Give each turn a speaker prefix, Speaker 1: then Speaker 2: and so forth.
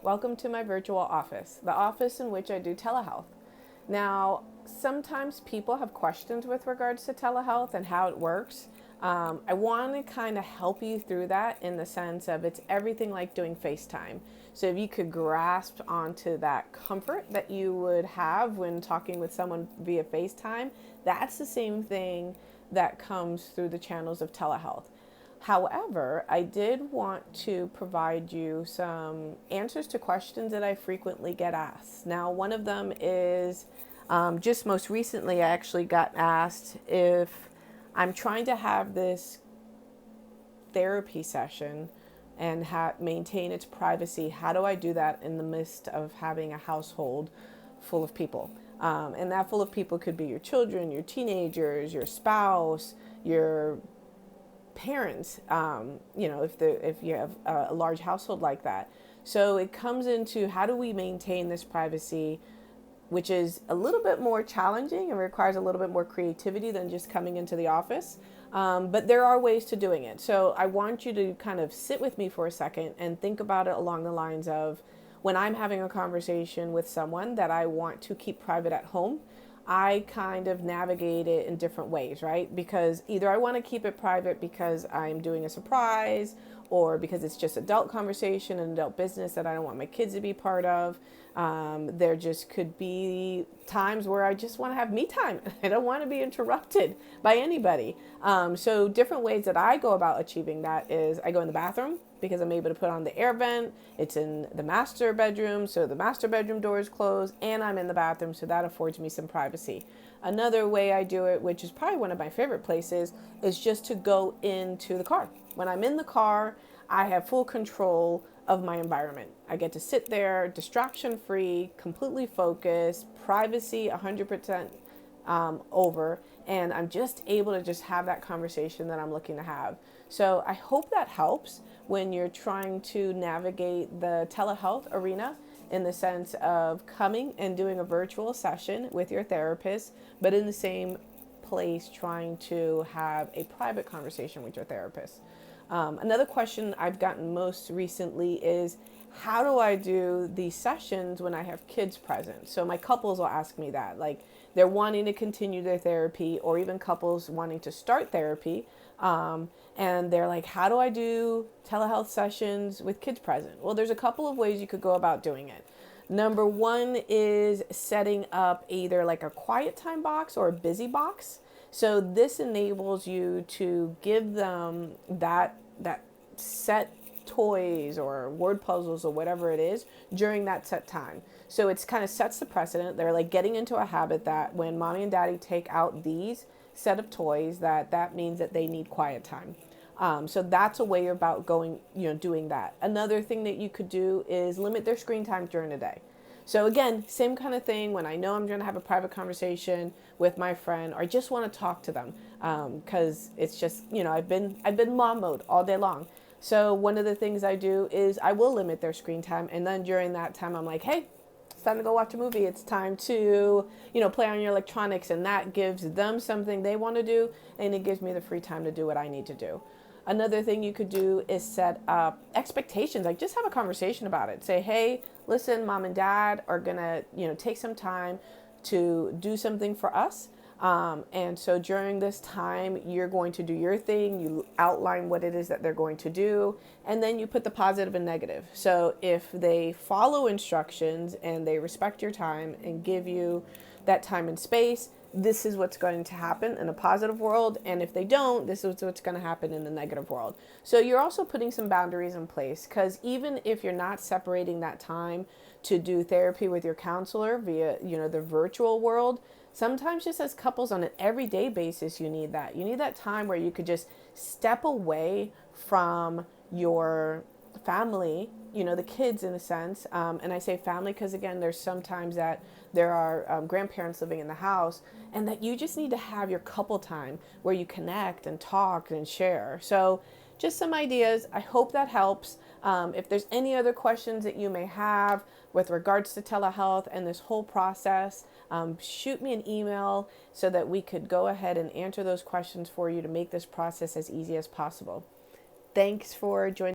Speaker 1: Welcome to my virtual office, the office in which I do telehealth. Now, sometimes people have questions with regards to telehealth and how it works. I want to kind of help you through that in the sense of it's everything like doing FaceTime. So if you could grasp onto that comfort that you would have when talking with someone via FaceTime, that's the same thing that comes through the channels of telehealth. However, I did want to provide you some answers to questions that I frequently get asked. Now, one of them is just most recently, I actually got asked if I'm trying to have this therapy session and maintain its privacy. How do I do that in the midst of having a household full of people? And that full of people could be your children, your teenagers, your spouse, your parents, if you have a large household like that. So it comes into how do we maintain this privacy, which is a little bit more challenging and requires a little bit more creativity than just coming into the office. But there are ways to doing it. So I want you to kind of sit with me for a second and think about it along the lines of when I'm having a conversation with someone that I want to keep private at home, I kind of navigate it in different ways, right? Because either I want to keep it private because I'm doing a surprise or because it's just adult conversation and adult business that I don't want my kids to be part of. There just could be times where I just want to have me time. I don't want to be interrupted by anybody. So different ways that I go about achieving that is I go in the bathroom because I'm able to put on the air vent. It's in the master bedroom, so the master bedroom door is closed, and I'm in the bathroom, so that affords me some privacy. Another way I do it, which is probably one of my favorite places, is just to go into the car. When I'm in the car, I have full control of my environment. I get to sit there, distraction free, completely focused, privacy 100% over, and I'm just able to just have that conversation that I'm looking to have. So I hope that helps when you're trying to navigate the telehealth arena in the sense of coming and doing a virtual session with your therapist, but in the same place trying to have a private conversation with your therapist. Another question I've gotten most recently is how do I do these sessions when I have kids present? So my couples will ask me that, like they're wanting to continue their therapy, or even couples wanting to start therapy. And they're like, how do I do telehealth sessions with kids present? Well, there's a couple of ways you could go about doing it. Number one is setting up either like a quiet time box or a busy box. So this enables you to give them that set toys or word puzzles or whatever it is during that set time. So it's kind of sets the precedent. They're like getting into a habit that when mommy and daddy take out these set of toys, that means that they need quiet time. So that's a way about doing that. Another thing that you could do is limit their screen time during the day. So again, same kind of thing when I know I'm going to have a private conversation with my friend, or I just want to talk to them because it's just, I've been mom mode all day long. So one of the things I do is I will limit their screen time, and then during that time I'm like, hey, it's time to go watch a movie. It's time to, play on your electronics, and that gives them something they want to do, and it gives me the free time to do what I need to do. Another thing you could do is set up expectations. Like just have a conversation about it. Say, hey, listen, mom and dad are gonna, take some time to do something for us. And so during this time, you're going to do your thing. You outline what it is that they're going to do, and then you put the positive and negative. So if they follow instructions and they respect your time and give you that time and space, this is what's going to happen in a positive world. And if they don't, this is what's going to happen in the negative world. So you're also putting some boundaries in place, because even if you're not separating that time to do therapy with your counselor via, the virtual world, sometimes just as couples on an everyday basis, you need that. You need that time where you could just step away from your family, the kids in a sense. And I say family because, again, there's sometimes that there are grandparents living in the house, and that you just need to have your couple time where you connect and talk and share. So just some ideas. I hope that helps. If there's any other questions that you may have with regards to telehealth and this whole process, shoot me an email so that we could go ahead and answer those questions for you to make this process as easy as possible. Thanks for joining.